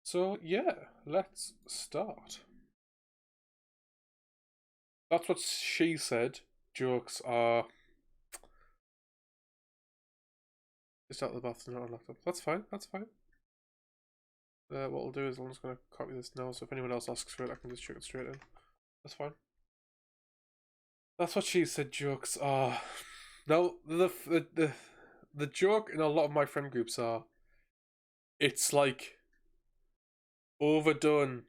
So yeah, let's start. That's what she said. Jokes are just out of the bathroom, not on laptop. That's fine. That's fine. What we'll do is I'm just gonna copy this now, so if anyone else asks for it, I can just chuck it straight in. That's fine. That's what she said. Jokes are now the joke in a lot of my friend groups are it's like overdone,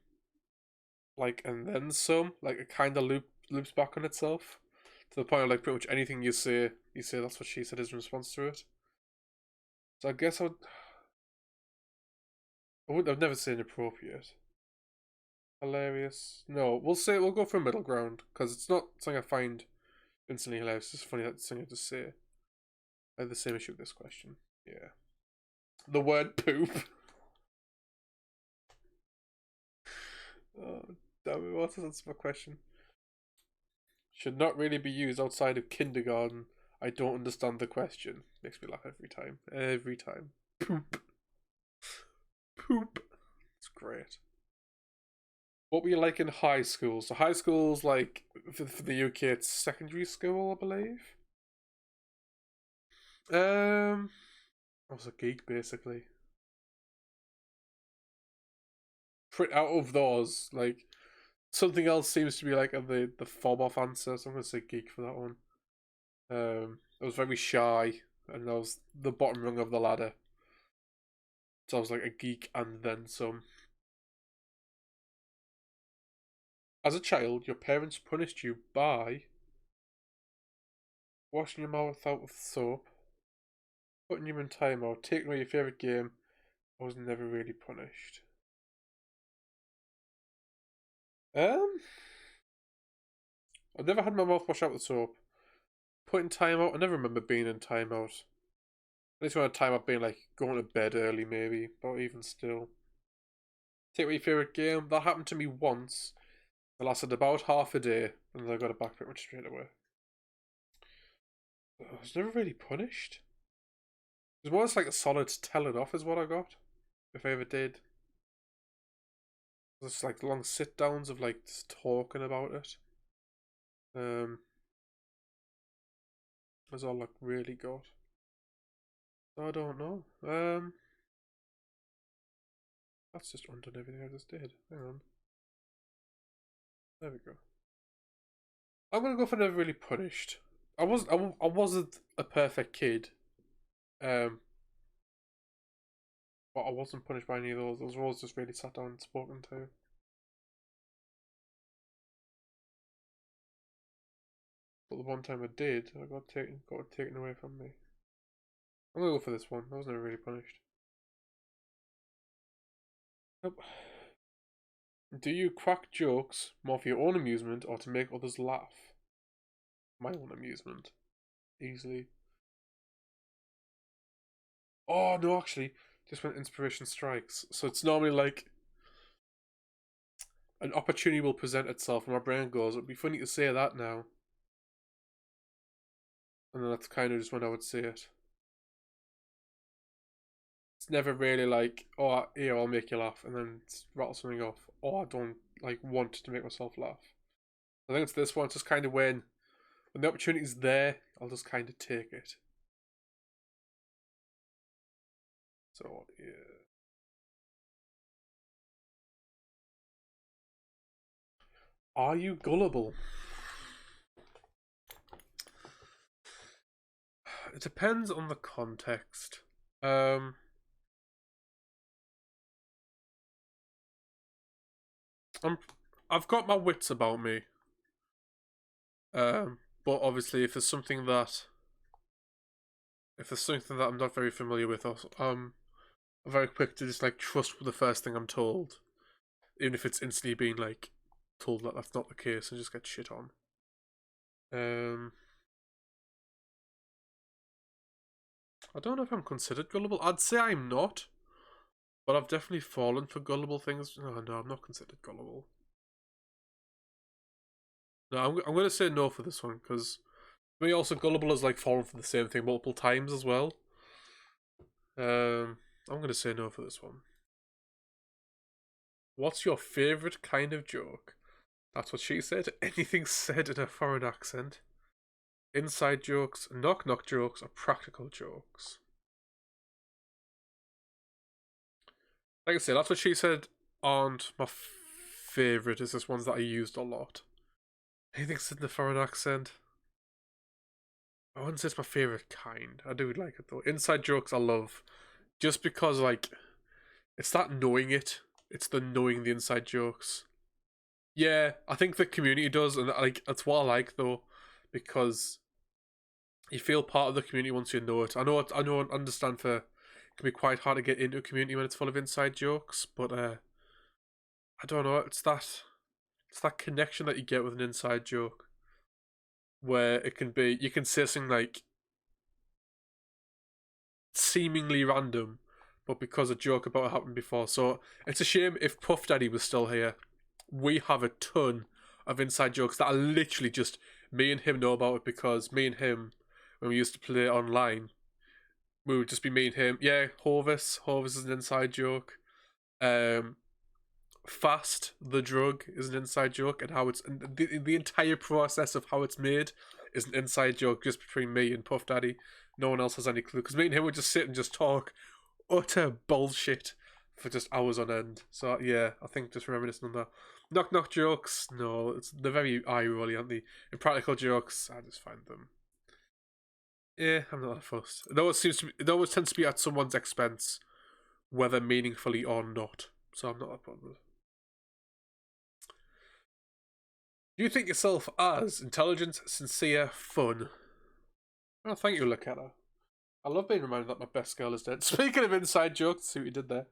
like and then some. Like it kind of loops back on itself to the point of like pretty much anything you say that's what she said is in response to it. So I guess I've never said inappropriate. Hilarious. No, we'll go for a middle ground because it's not something I find instantly hilarious. It's just funny that something I just say. I have the same issue with this question. Yeah. The word poop. Oh, damn it, that's my question. Should not really be used outside of kindergarten. I don't understand the question. Makes me laugh every time. Every time. Poop. Poop. It's great. What were you like in high school? So high school's like for the UK, it's secondary school, I believe. I was a geek basically. Out of those, like something else seems to be like the fob off answer. So I'm gonna say geek for that one. I was very shy, and I was the bottom rung of the ladder. So I was like a geek and then some. As a child, your parents punished you by washing your mouth out with soap, putting you in timeout, taking away your favourite game. I was never really punished. Um, I've never had my mouth washed out with soap. Put in timeout, I never remember being in timeout. At least when I had timeout being like going to bed early, maybe, but even still. Take away your favourite game. That happened to me once. It lasted about half a day, and then I got it back pretty much straight away. I was never really punished. It was more just like a solid tell it off, is what I got. If I ever did. Just like long sit downs of like just talking about it. Was all like really got. I don't know. That's just undone everything I just did. Hang on. There we go. I'm gonna go for never really punished. I wasn't a perfect kid. Um, but I wasn't punished by any of those. Those were always just really sat down and spoken to. But the one time I did, I got it taken away from me. I'm gonna go for this one. I was never really punished. Nope. Do you crack jokes more for your own amusement or to make others laugh? My own amusement. Easily. Oh no, actually, just when inspiration strikes. So it's normally like an opportunity will present itself and my brain goes, it'd be funny to say that now. And then that's kind of just when I would say it. It's never really like, oh, here, I'll make you laugh, and then rattle something off. Oh, I don't like want to make myself laugh. I think it's this one. It's just kind of when the opportunity's there, I'll just kind of take it. So yeah. Are you gullible? It depends on the context. Um, I've got my wits about me. But obviously, if there's something that I'm not very familiar with, I'm very quick to just like trust the first thing I'm told, even if it's instantly being like told that that's not the case and just get shit on. Um, I don't know if I'm considered gullible. I'd say I'm not, but I've definitely fallen for gullible things. No, no, I'm not considered gullible. No, I'm going to say no for this one because me also gullible is like falling for the same thing multiple times as well. I'm going to say no for this one. What's your favourite kind of joke? That's what she said. Anything said in a foreign accent. Inside jokes, knock knock jokes, or practical jokes. Like I said, that's what she said aren't my favourite. It's just ones that I used a lot. Anything said in a foreign accent. I wouldn't say it's my favourite kind. I do like it though. Inside jokes I love. Just because like it's that knowing it. It's the knowing the inside jokes. Yeah, I think the community does, and like that's what I like though, because you feel part of the community once you know it. I know, and understand for it can be quite hard to get into a community when it's full of inside jokes, but I don't know. It's that connection that you get with an inside joke, where it can be you can say something like seemingly random, but because a joke about it happened before. So it's a shame if Puff Daddy was still here. We have a ton of inside jokes that are literally just me and him know about it because me and him, when we used to play online, we would just be me and him. Yeah, Hovis. Hovis is an inside joke. Um, Fast, the drug, is an inside joke, and how it's and the entire process of how it's made is an inside joke just between me and Puff Daddy. No one else has any clue because me and him would just sit and just talk utter bullshit for just hours on end. So yeah, I think just reminiscing on that. Knock knock jokes, no, they're very eye rolly, aren't they? Impractical jokes, I just find them. Yeah, I'm not that fussed. It always tends to be at someone's expense, whether meaningfully or not. So I'm not that bothered. Do you think yourself as intelligent, sincere, fun? Oh, thank you, Laketta. I love being reminded that my best girl is dead. Speaking of inside jokes, see what you did there.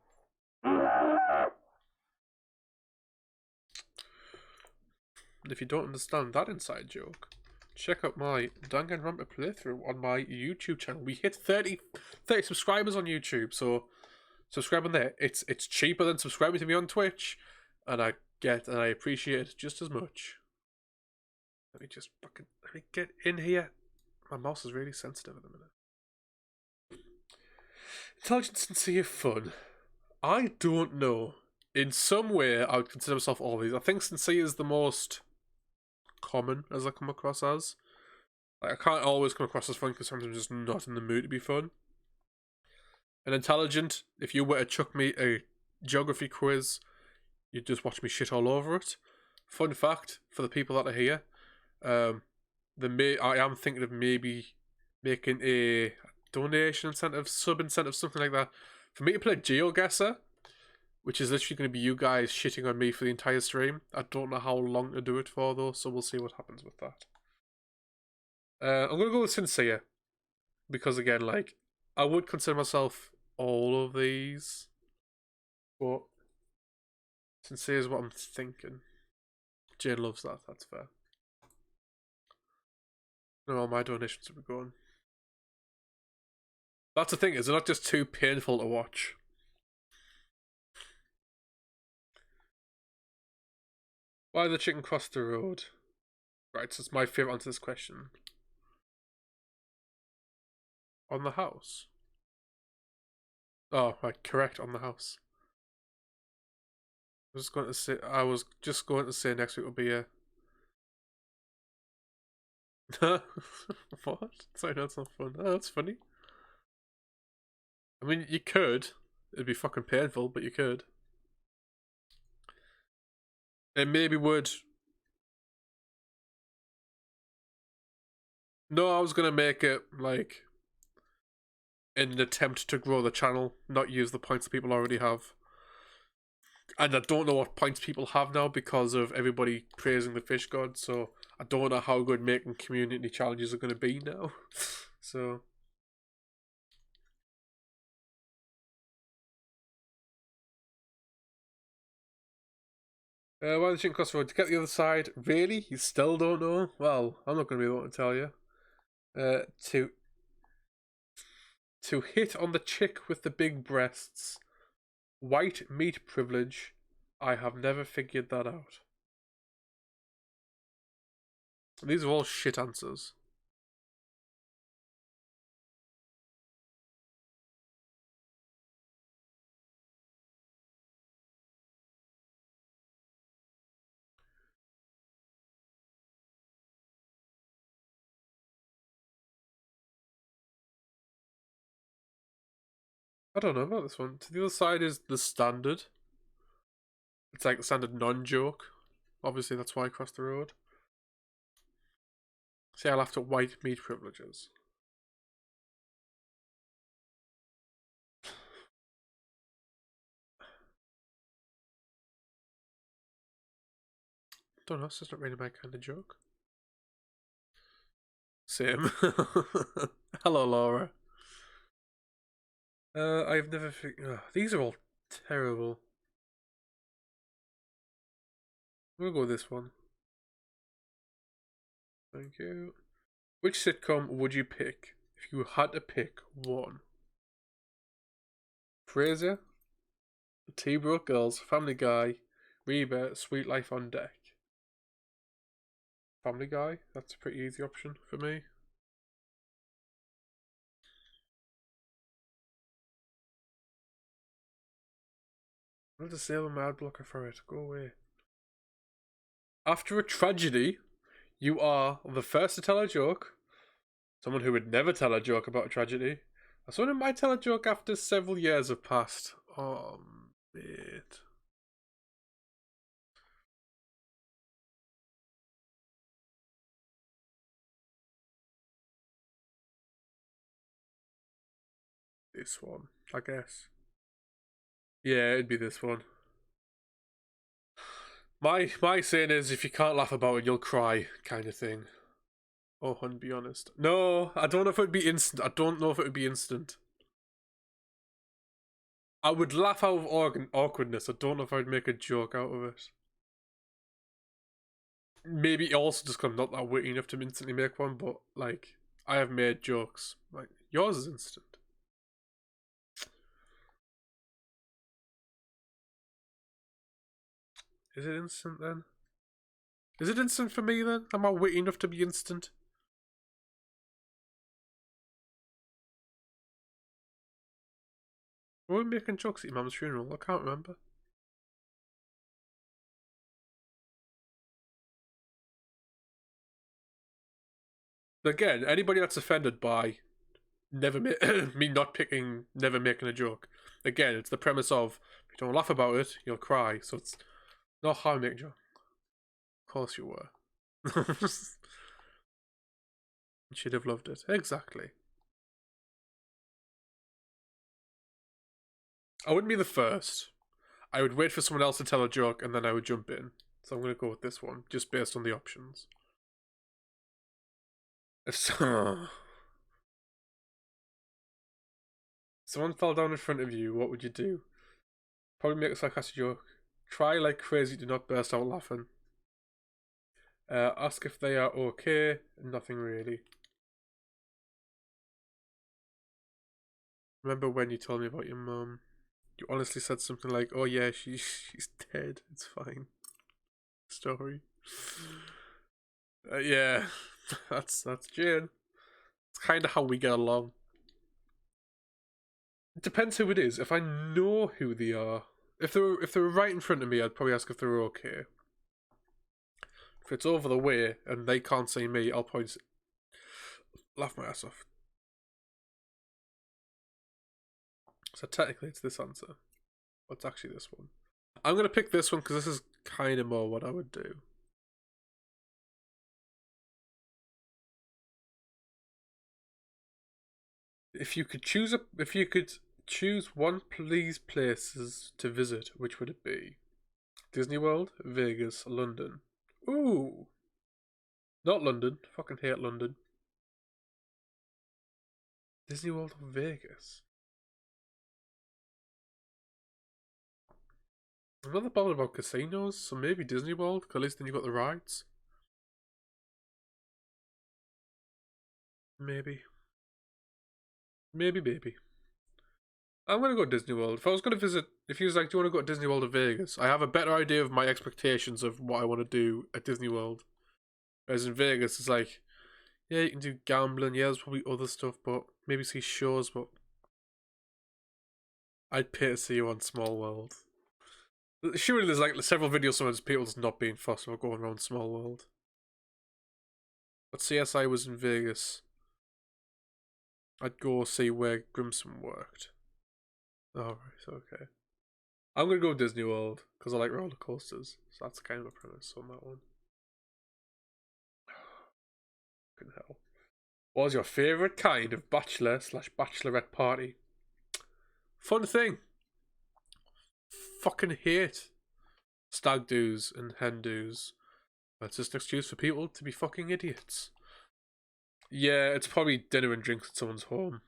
And if you don't understand that inside joke, check out my Danganronpa playthrough on my YouTube channel. We hit 30 subscribers on YouTube, so subscribe on there. It's cheaper than subscribing to me on Twitch, and I appreciate it just as much. Let me get in here. My mouse is really sensitive at the minute. Intelligent, sincere, fun. I don't know. In some way, I would consider myself all these. I think sincere is the most common as I come across as. Like, I can't always come across as fun because sometimes I'm just not in the mood to be fun. And intelligent, if you were to chuck me a geography quiz, you'd just watch me shit all over it. Fun fact for the people that are here, I am thinking of maybe making a donation incentive, sub incentive, something like that, for me to play GeoGuessr, which is literally going to be you guys shitting on me for the entire stream. I don't know how long to do it for though, so we'll see what happens with that. I'm gonna go with sincere because again, like I would consider myself all of these, but sincere is what I'm thinking. Jane loves that. That's fair. No, all my donations will be going. That's the thing. Is they're not just too painful to watch. Why did the chicken cross the road? Right, so it's my favourite answer to this question. On the house. Oh, right, correct, on the house. I was just going to say next week will be a what? Sorry, that's not fun. Oh, that's funny. I mean, you could. It'd be fucking painful, but you could. It maybe would. No, I was gonna make it like in an attempt to grow the channel, not use the points that people already have. And I don't know what points people have now because of everybody praising the fish god, so I don't know how good making community challenges are going to be now. So why the chicken crossroad? To get the other side? Really? You still don't know? Well, I'm not going to be able to tell you. To hit on the chick with the big breasts. White meat privilege. I have never figured that out. These are all shit answers. I don't know about this one. To the other side is the standard. It's like the standard non-joke. Obviously, that's why I crossed the road. See, I laughed at white meat privileges. Don't know, it's just not really my kind of joke. Same. Hello, Laura. I've never these are all terrible. We'll go with this one. Thank you. Which sitcom would you pick if you had to pick one? Frasier, The Two Broke Girls, Family Guy, Reba, Sweet Life on Deck. Family Guy, that's a pretty easy option for me. I'll just say I'm a ad blocker for it. Go away. After a tragedy, you are the first to tell a joke. Someone who would never tell a joke about a tragedy. Someone who might tell a joke after several years have passed. Oh, mate. This one, I guess. Yeah, it'd be this one. My saying is, if you can't laugh about it, you'll cry, kind of thing. Oh, and be honest. No, I don't know if it would be instant. I don't know if it would be instant. I would laugh out of awkwardness. I don't know if I'd make a joke out of it. Maybe also just because I'm not that witty enough to instantly make one, but like, I have made jokes. Like, yours is instant. Is it instant then? Is it instant for me then? Am I witty enough to be instant? Were we making jokes at your mum's funeral? I can't remember. Again, anybody that's offended by never me not picking, never making a joke. Again, it's the premise of if you don't laugh about it, you'll cry. So it's not how I make a joke. Of course you were. She'd have loved it. Exactly. I wouldn't be the first. I would wait for someone else to tell a joke and then I would jump in. So I'm going to go with this one, just based on the options. If someone fell down in front of you, what would you do? Probably make a sarcastic joke. Try like crazy to not burst out laughing. Ask if they are okay. Nothing really. Remember when you told me about your mum? You honestly said something like, "Oh yeah, she's dead. It's fine." Story. Yeah, that's Jane. It's kind of how we get along. It depends who it is. If I know who they are, if they were right in front of me, I'd probably ask if they were okay. If it's over the way and they can't see me, I'll probably just laugh my ass off. So technically, it's this answer. What's actually this one? I'm gonna pick this one because this is kind of more what I would do. If you could choose one please places to visit, which would it be? Disney World, Vegas, London. Ooh, not London. Fucking hate London. Disney World or Vegas? I'm not that bothered about casinos, so maybe Disney World, because at least then you got the rides. Maybe. Maybe. I'm gonna go Disney World. If I was gonna visit, if he was like, "Do you want to go to Disney World or Vegas?" I have a better idea of my expectations of what I want to do at Disney World. Whereas in Vegas, it's like, yeah, you can do gambling. Yeah, there's probably other stuff, but maybe see shows. But I'd pay to see you on Small World. Surely there's like several videos of people just not being fussed about going around Small World. But CSI was in Vegas. I'd go see where Grimson worked. Alright, okay. I'm gonna go with Disney World because I like roller coasters. So that's kind of a premise on that one. Fucking hell. What was your favourite kind of bachelor/bachelorette party? Fun thing. Fucking hate stag do's and hen do's. That's just an excuse for people to be fucking idiots. Yeah, it's probably dinner and drinks at someone's home.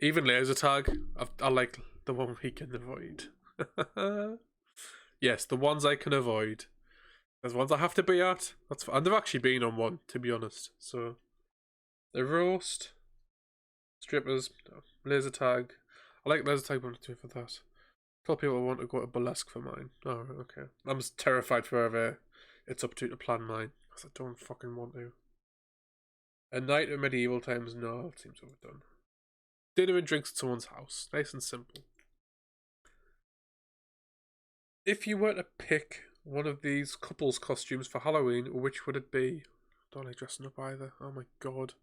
Even laser tag, I like the one we can avoid. Yes, the ones I can avoid. There's ones I have to be at. And they've actually been on one, to be honest. So, the roast, strippers, no, laser tag. I like laser tag, but for that. Tell people I want to go to burlesque for mine. Oh, okay. I'm just terrified for whoever it's up to plan mine. Because I don't fucking want to. A night of medieval times, no, it seems overdone. Dinner and drinks at someone's house. Nice and simple. If you were to pick one of these couples' costumes for Halloween, which would it be? Don't like dressing up either. Oh my god.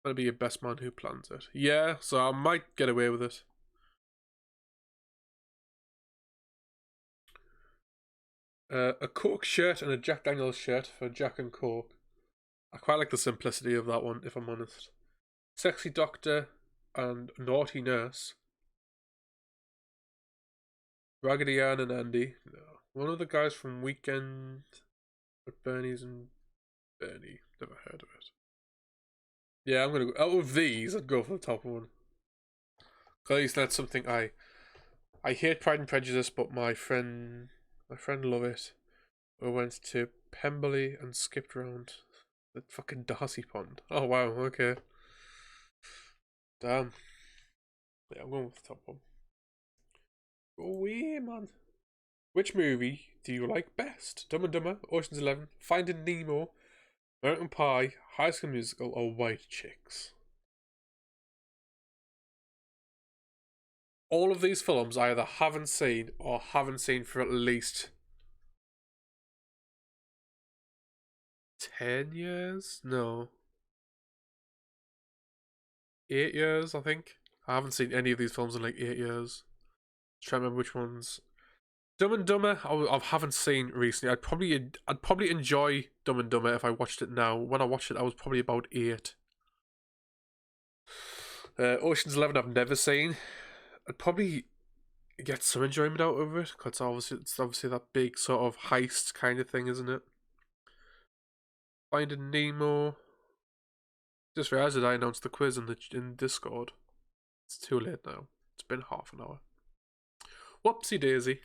Gonna be your best man who plans it. Yeah, so I might get away with it. A Coke shirt and a Jack Daniels shirt for Jack and Coke. I quite like the simplicity of that one, if I'm honest. Sexy doctor and naughty nurse. Raggedy Ann and Andy. No. One of the guys from Weekend with Bernie's and Bernie. Never heard of it. Yeah, I'm gonna go. Out of these, I'd go for the top one. At least that's something I hate Pride and Prejudice, but my friend love it. We went to Pemberley and skipped around the fucking Darcy Pond. Oh wow, okay. Damn. Yeah, I'm going with the top one. Go away, man. Which movie do you like best? Dumb and Dumber, Ocean's 11, Finding Nemo, American Pie, High School Musical, or White Chicks? All of these films I either haven't seen or haven't seen for at least 10 years? No. 8 years, I think. I haven't seen any of these films in like 8 years. Trying to remember which ones. Dumb and Dumber, I haven't seen recently. I'd probably enjoy Dumb and Dumber if I watched it now. When I watched it, I was probably about 8. Ocean's 11, I've never seen. I'd probably get some enjoyment out of it because it's obviously that big sort of heist kind of thing, isn't it? Finding Nemo. Just realised that I announced the quiz in Discord. It's too late now. It's been half an hour. Whoopsie daisy.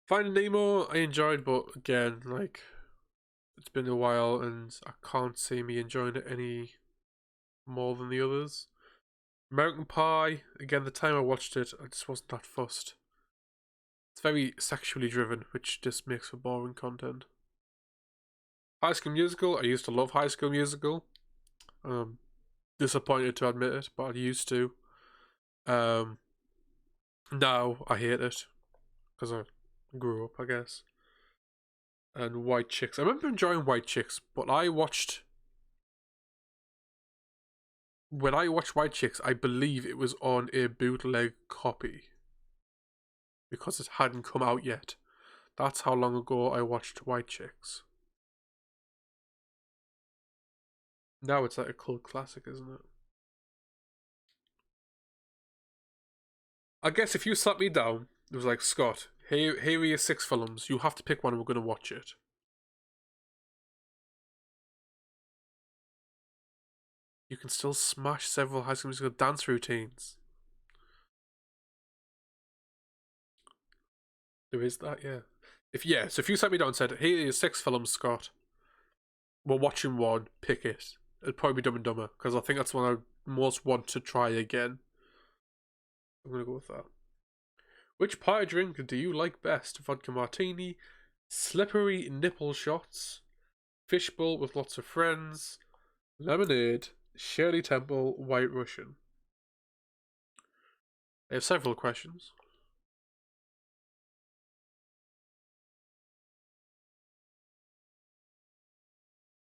Finding Nemo, I enjoyed, but again, like, it's been a while and I can't see me enjoying it any more than the others. American Pie, again, the time I watched it, I just wasn't that fussed. It's very sexually driven, which just makes for boring content. High School Musical, I used to love High School Musical. Disappointed to admit it, but I used to. Now I hate it because I grew up, I guess. And White Chicks, I remember enjoying White Chicks, but when I watched White Chicks, I believe it was on a bootleg copy because it hadn't come out yet. That's how long ago I watched White Chicks. Now it's like a cult classic, isn't it? I guess if you sat me down, it was like, Scott, here are your 6 films. You have to pick one and we're going to watch it. You can still smash several High School Musical dance routines. There is that, yeah. So if you sat me down and said, here are your 6 films, Scott, we're watching one, pick it. It'd probably be Dumb and Dumber, because I think that's one I most want to try again. I'm going to go with that. Which party drink do you like best? Vodka martini, slippery nipple shots, fishbowl with lots of friends, lemonade, Shirley Temple, White Russian. I have several questions.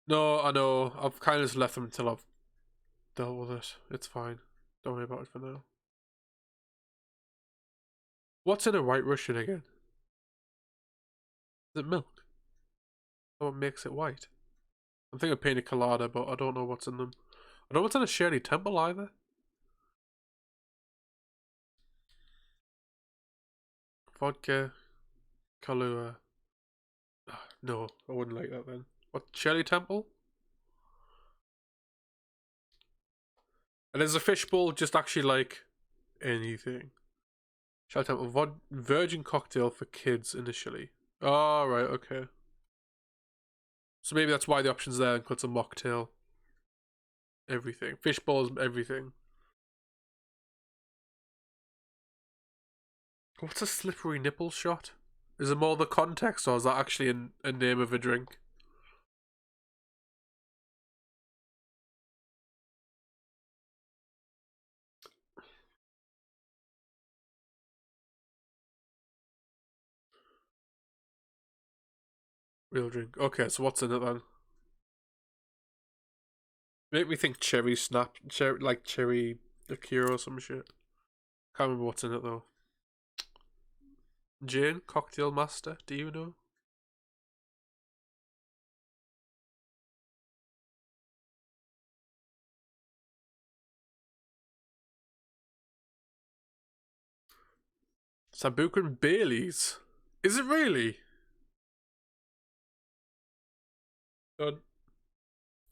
No, I know. I've kind of just left them until I've dealt with it. It's fine. Don't worry about it for now. What's in a White Russian again? Is it milk? What makes it white? I'm thinking of pina colada, but I don't know what's in them. I don't know what's in a Shirley Temple either. Vodka, Kahlua. No, I wouldn't like that then. What, Shirley Temple? And is a fishbowl just actually like anything? Shirley Temple, virgin cocktail for kids initially. Oh, right, okay. So maybe that's why the option's there, and it's a mocktail. Everything. Fishbowls, everything. What's a slippery nipple shot? Is it more the context, or is that actually a name of a drink? Real drink. Okay, so what's in it then? Make me think cherry snap, cherry liqueur or some shit. Can't remember what's in it though. Jane, cocktail master, do you know? Sambuca and Bailey's. Is it really? Good.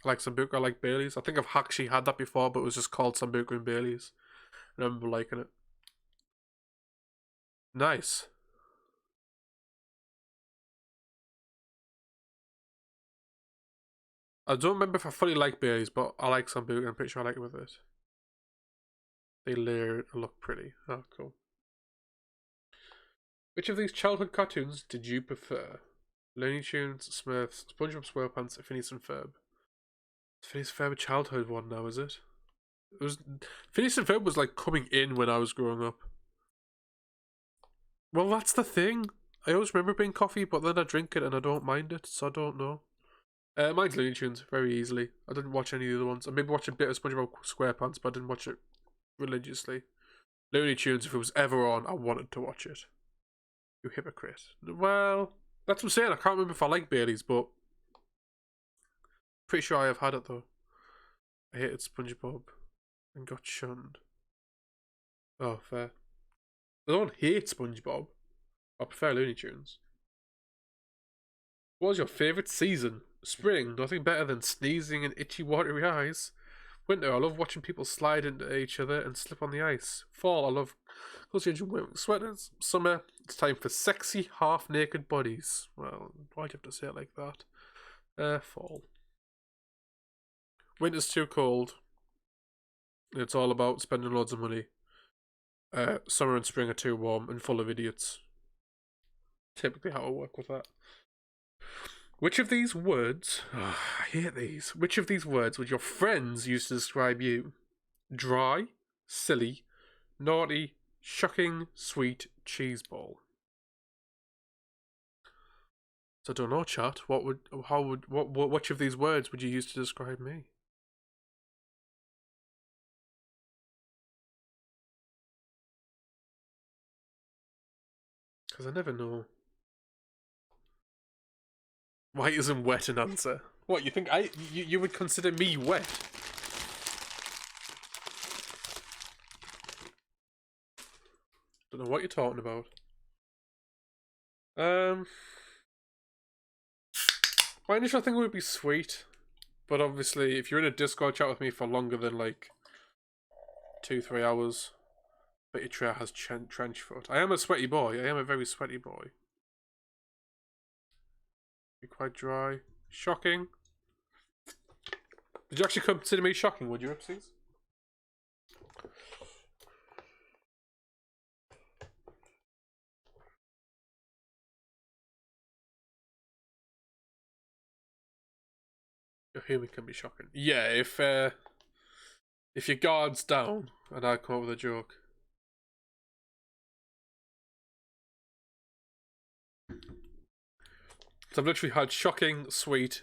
I like Sambuca, I like Bailey's. I think I've actually had that before, but it was just called Sambuca and Bailey's. I remember liking it. Nice. I don't remember if I fully like Bailey's, but I like Sambuca. I'm pretty sure I like it with it. They layer it and look pretty. Oh, cool. Which of these childhood cartoons did you prefer? Looney Tunes, Smurfs, SpongeBob SquarePants, Phineas and Ferb. Phineas and Ferb a childhood one now, is it? It was Phineas and Ferb was like coming in when I was growing up. Well, that's the thing. I always remember being coffee, but then I drink it and I don't mind it, so I don't know. Mine's Looney Tunes very easily. I didn't watch any of the other ones. I maybe watched a bit of SpongeBob SquarePants, but I didn't watch it religiously. Looney Tunes, if it was ever on, I wanted to watch it. You hypocrite. Well, that's what I'm saying. I can't remember if I like Bailey's, but pretty sure I have had it though. I hated SpongeBob and got shunned. Oh, fair. I don't hate SpongeBob. I prefer Looney Tunes. What was your favourite season? Spring, nothing better than sneezing and itchy watery eyes. Winter, I love watching people slide into each other and slip on the ice. Fall, I love close range wearing sweaters. Summer, it's time for sexy half-naked bodies. Well, why'd you have to say it like that? Fall. Winter's too cold. It's all about spending loads of money. Summer and spring are too warm and full of idiots. Typically how I work with that. Which of these words... Oh, I hate these. Which of these words would your friends use to describe you? Dry, silly, naughty, shocking, sweet, cheeseball. So I don't know, chat. Which of these words would you use to describe me? Because I never know. White isn't wet an answer. What, you think you would consider me wet? Don't know what you're talking about. My initial thing would be sweet, but obviously if you're in a Discord chat with me for longer than like 2-3 hours, but your tray has trench foot. I am a sweaty boy. I am a very sweaty boy. Be quite dry. Shocking. Did you actually consider me shocking, would you, Ipsies? Your humor can be shocking. Yeah, if your guard's down and I come up with a joke. So I've literally had shocking, sweet,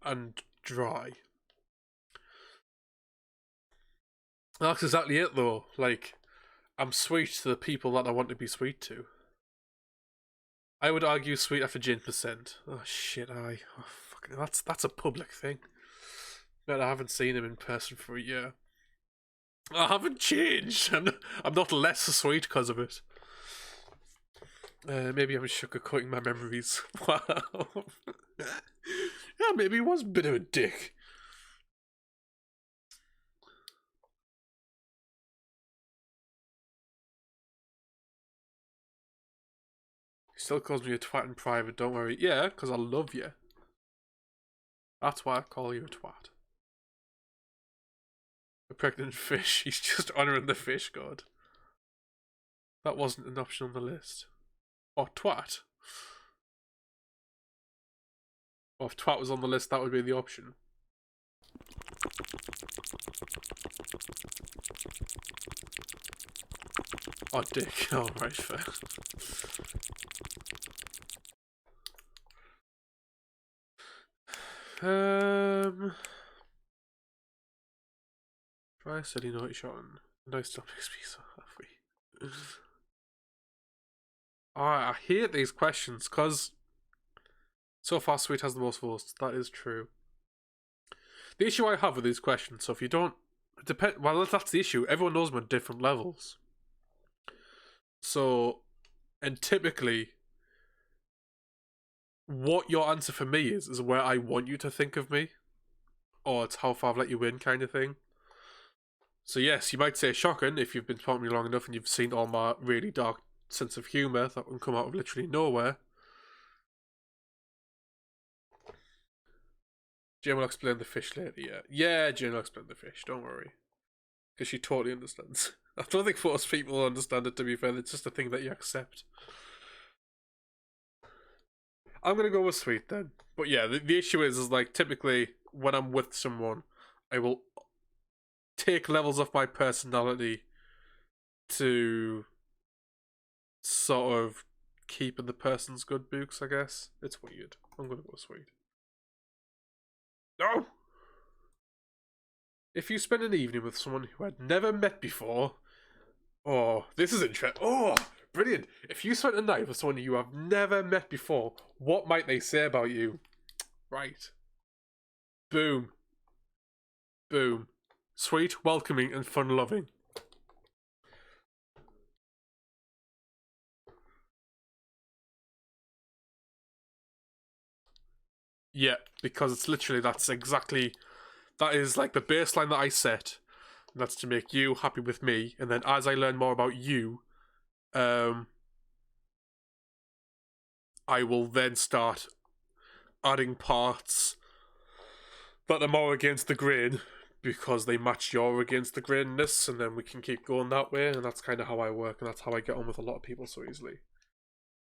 and dry. That's exactly it, though. Like, I'm sweet to the people that I want to be sweet to. I would argue sweet after Jane percent. Oh shit, oh, fucking, that's a public thing. But I haven't seen him in person for a year. I haven't changed. I'm not less sweet because of it. Maybe I'm sugarcoating my memories. Wow. Yeah, maybe he was a bit of a dick. He still calls me a twat in private, don't worry. Yeah, because I love you. That's why I call you a twat. A pregnant fish. He's just honouring the fish god. That wasn't an option on the list. Or twat. Or if twat was on the list, that would be the option. Oh, dick. Oh, right, fair. Try steady naughty shot and no stop makes me so happy. I hate these questions because so far Sweet has the most votes. That is true. The issue I have with these questions, so if you don't well, that's the issue. Everyone knows them at different levels. So, and typically, what your answer for me is where I want you to think of me, or it's how far I've let you in, kind of thing. So yes, you might say shocking if you've been talking to me long enough and you've seen all my really dark sense of humour that can come out of literally nowhere. Jane will explain the fish later, yeah. Yeah, Jane will explain the fish, don't worry. Because she totally understands. I don't think most people understand it, to be fair. It's just a thing that you accept. I'm going to go with sweet then. But yeah, the issue is like, typically, when I'm with someone, I will take levels of my personality to sort of keep in the person's good books, I guess. It's weird. I'm going to go sweet. No! If you spend an evening with someone who had never met before, oh, this is interesting. Oh, brilliant. If you spent a night with someone you have never met before, what might they say about you? Right. Boom. Boom. Sweet, welcoming, and fun-loving. Yeah, because it's literally, that is like the baseline that I set. And that's to make you happy with me. And then as I learn more about you, I will then start adding parts that are more against the grain because they match your against the grainness, and then we can keep going that way. And that's kind of how I work, and that's how I get on with a lot of people so easily.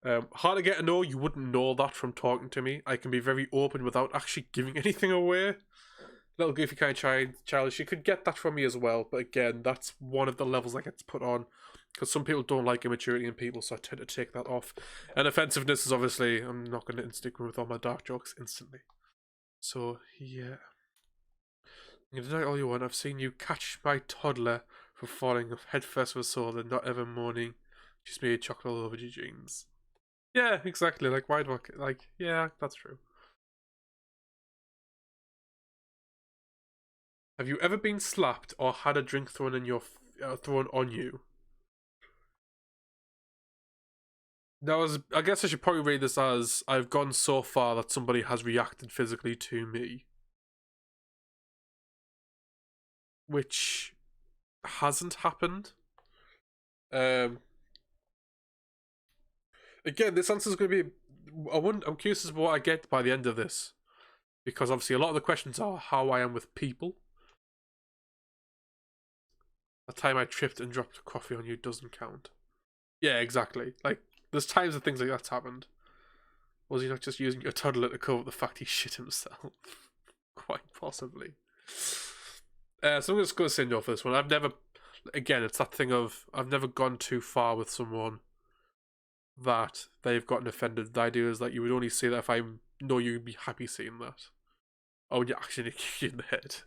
Hard to get to know, you wouldn't know that from talking to me. I can be very open without actually giving anything away. Little goofy kind of childish. You could get that from me as well, but again, that's one of the levels that gets put on because some people don't like immaturity in people, so I tend to take that off. And offensiveness is obviously, I'm not going to instigate with all my dark jokes instantly. So yeah, you can deny all you want. I've seen you catch my toddler from falling headfirst with a sword and not ever mourning. Just made chocolate all over your jeans. Yeah, exactly. Like, why do I, like, yeah, that's true. Have you ever been slapped or had a drink thrown thrown on you? Now, I guess I should probably read this as I've gone so far that somebody has reacted physically to me, which hasn't happened. Again, this answer is going to be. I'm curious as to what I get by the end of this, because obviously a lot of the questions are how I am with people. The time I tripped and dropped coffee on you doesn't count. Yeah, exactly. Like, there's times that things like that's happened. Was he not just using your toddler to cover up the fact he shit himself? Quite possibly. So I'm just going to say no for this one. I've never, again, it's that thing of I've never gone too far with someone that they've gotten offended. The idea is that you would only say that if I know you'd be happy seeing that. Oh, when you actually kick you in the head.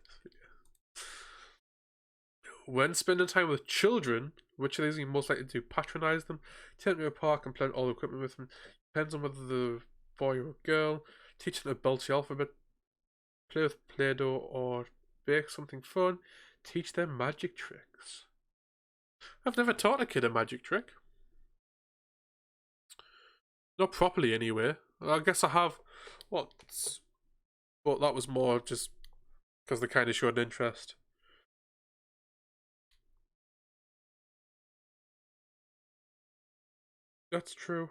When spending time with children, which of these are you most likely to patronize them, take them to a park and play all the equipment with them? Depends on whether the boy or girl. Teach them to belch the alphabet, play with Play-Doh, or bake something fun. Teach them magic tricks. I've never taught a kid a magic trick. Not properly, anyway. I guess I have once, but that was more just because they kind of showed an interest. That's true.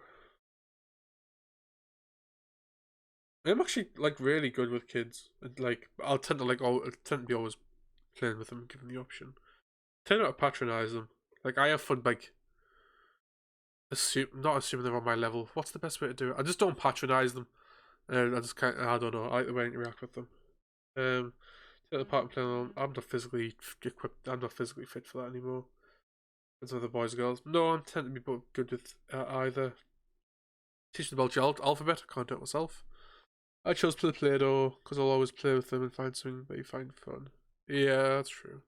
I'm actually like really good with kids. Like I'll tend to tend to be always playing with them, given the option. Tend not to patronize them. Like I have fun, like not assuming they're on my level. What's the best way to do it? I just don't patronize them. I just kind I don't know. I like the way I interact with them. Take the part and play along. I'm not physically equipped. I'm not physically fit for that anymore. As other boys and girls. No, I tend to be good with either. Teach them about the alphabet. I can't do it myself. I chose to play Play-Doh because I'll always play with them and find something that you find fun. Yeah, that's true.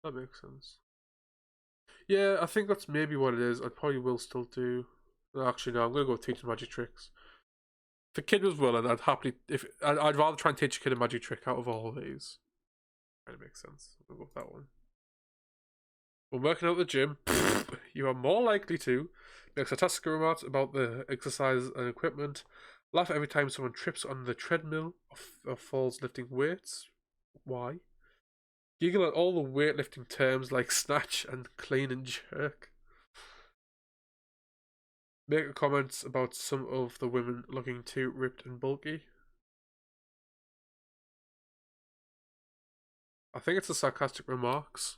That makes sense. Yeah, I think that's maybe what it is. I probably will still do. Actually, no, I'm gonna go teach magic tricks. If a kid was willing, I'd happily. If I'd rather try and teach a kid a magic trick out of all of these. Kind of makes sense. I'll go with that one. When working out at the gym, you are more likely to make sarcastic remarks about the exercise and equipment, laugh every time someone trips on the treadmill or falls lifting weights. Why? Giggle at all the weightlifting terms like snatch and clean and jerk. Make comments about some of the women looking too ripped and bulky. I think it's the sarcastic remarks.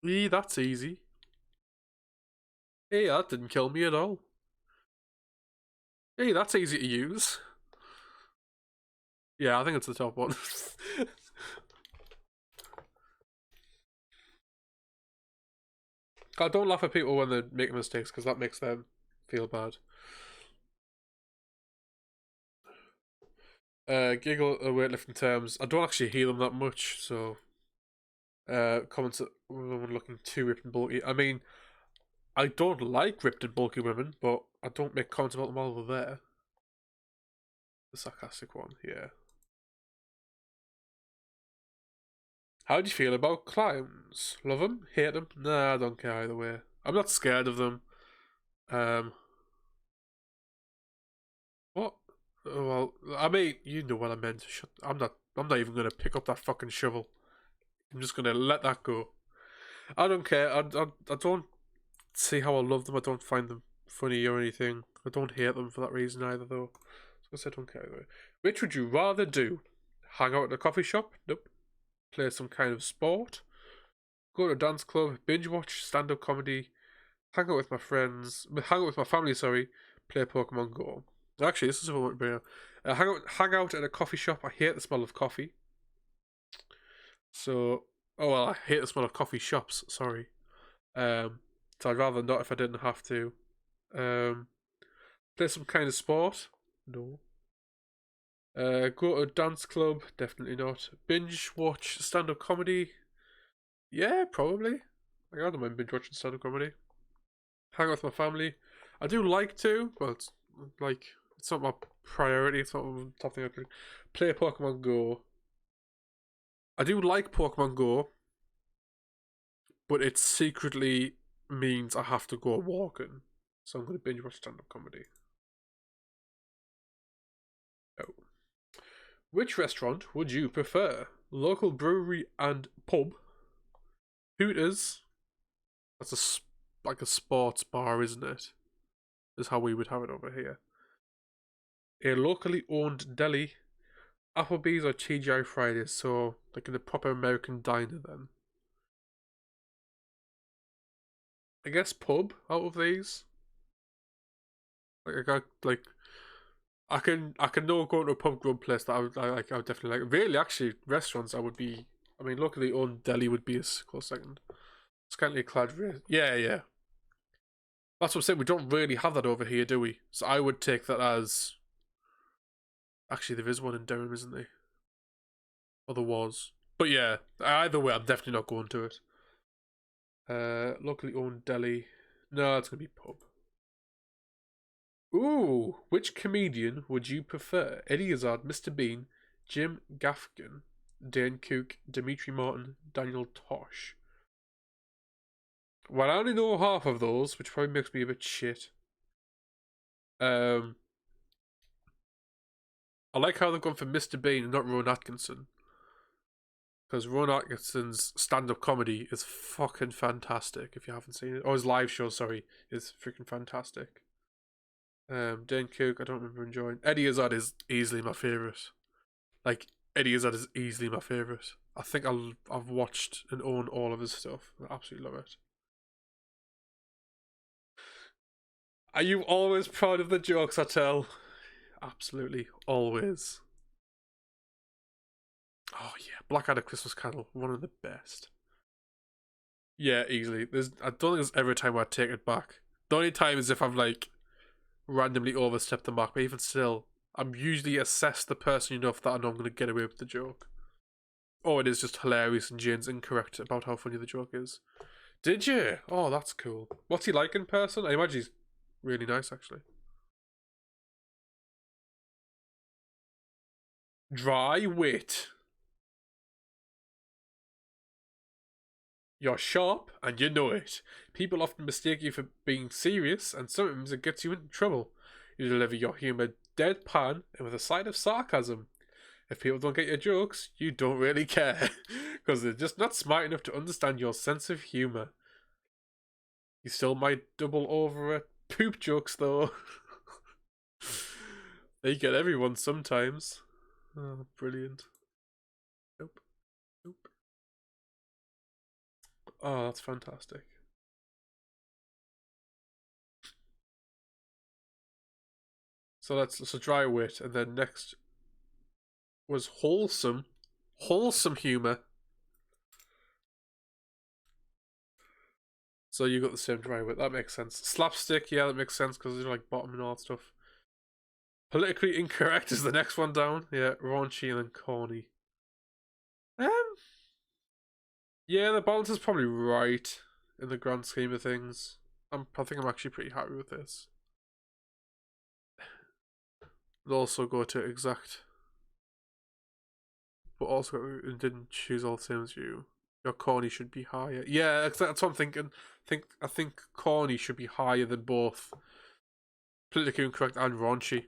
That's easy. Hey, that didn't kill me at all. Hey, that's easy to use. Yeah, I think it's the top one. I don't laugh at people when they make mistakes because that makes them feel bad. Giggle at weightlifting terms. I don't actually hear them that much, so comments at women looking too ripped and bulky. I mean, I don't like ripped and bulky women, but I don't make comments about them while they're there. The sarcastic one, yeah. How do you feel about clowns? Love them? Hate them? Nah, I don't care either way. I'm not scared of them. What? Well, I mean, you know what I meant. I'm not. I'm not even gonna pick up that fucking shovel. I'm just gonna let that go. I don't care. I don't see how I love them. I don't find them funny or anything. I don't hate them for that reason either, though. So I don't care either. Which would you rather do? Hang out at a coffee shop? Nope. Play some kind of sport? Go to a dance club? Binge watch stand-up comedy? Hang out with my friends? Hang out with my family, sorry. Play Pokemon Go. Actually, this is what I want to bring up. Hang out at a coffee shop. I hate the smell of coffee. So, oh well, I hate the smell of coffee shops. Sorry. So I'd rather not if I didn't have to. Play some kind of sport. No. Go to a dance club. Definitely not. Binge watch stand-up comedy. Yeah, probably. I don't mind binge watching stand-up comedy. Hang out with my family. I do like to, but it's like it's not my priority. It's not the top thing I could play Pokemon Go. I do like Pokemon Go, but it secretly means I have to go walking. So I'm going to binge watch stand-up comedy. Oh. Which restaurant would you prefer? Local brewery and pub? Hooters? That's like a sports bar, isn't it? Is how we would have it over here. A locally owned deli, Applebee's or TGI Fridays, so like in a proper American diner then. I guess pub out of these. I can know going to a pub grub place that I would definitely like. Really, actually, restaurants I would be. I mean, locally owned deli would be a close second. Scantily clad. Yeah, yeah. That's what I'm saying. We don't really have that over here, do we? So I would take that as. Actually, there is one in Durham, isn't there? Or there was. But yeah, either way, I'm definitely not going to it. Locally owned deli. No, it's going to be pub. Ooh, which comedian would you prefer? Eddie Izzard, Mr. Bean, Jim Gaffigan, Dan Cook, Dimitri Martin, Daniel Tosh. Well, I only know half of those, which probably makes me a bit shit. I like how they've gone for Mr. Bean and not Rowan Atkinson. Because Rowan Atkinson's stand-up comedy is fucking fantastic, if you haven't seen it. Or his live show, sorry, is freaking fantastic. Dan Cook, I don't remember enjoying. Eddie Izzard is easily my favourite. Like, Eddie Izzard is easily my favourite. I think I've watched and own all of his stuff. I absolutely love it. Are you always proud of the jokes I tell? Absolutely, always. Oh yeah, Blackadder Christmas Carol, one of the best. Yeah, easily. I don't think there's ever a time where I take it back. The only time is if I've like randomly overstepped the mark, but even still, I'm usually assess the person enough that I know I'm gonna get away with the joke. Or it is just hilarious and Jane's incorrect about how funny the joke is. Did you? Oh, that's cool. What's he like in person? I imagine he's really nice, actually. Dry wit. You're sharp and you know it. People often mistake you for being serious, and sometimes it gets you into trouble. You deliver your humour deadpan and with a side of sarcasm. If people don't get your jokes, you don't really care, because they're just not smart enough to understand your sense of humour. You still might double over at poop jokes, though. They get everyone sometimes. Oh, brilliant. Nope. Nope. Oh, that's fantastic. So dry wit, and then next was wholesome humor. So you got the same dry wit. That makes sense. Slapstick, yeah, that makes sense because they're like bottom and all that stuff. Politically incorrect is the next one down. Yeah, raunchy and then corny. Um, yeah, the balance is probably right in the grand scheme of things. I think I'm actually pretty happy with this. They'll also go to exact, but also didn't choose all the same as you. Your corny should be higher. Yeah, that's what I'm thinking. I think corny should be higher than both politically incorrect and raunchy.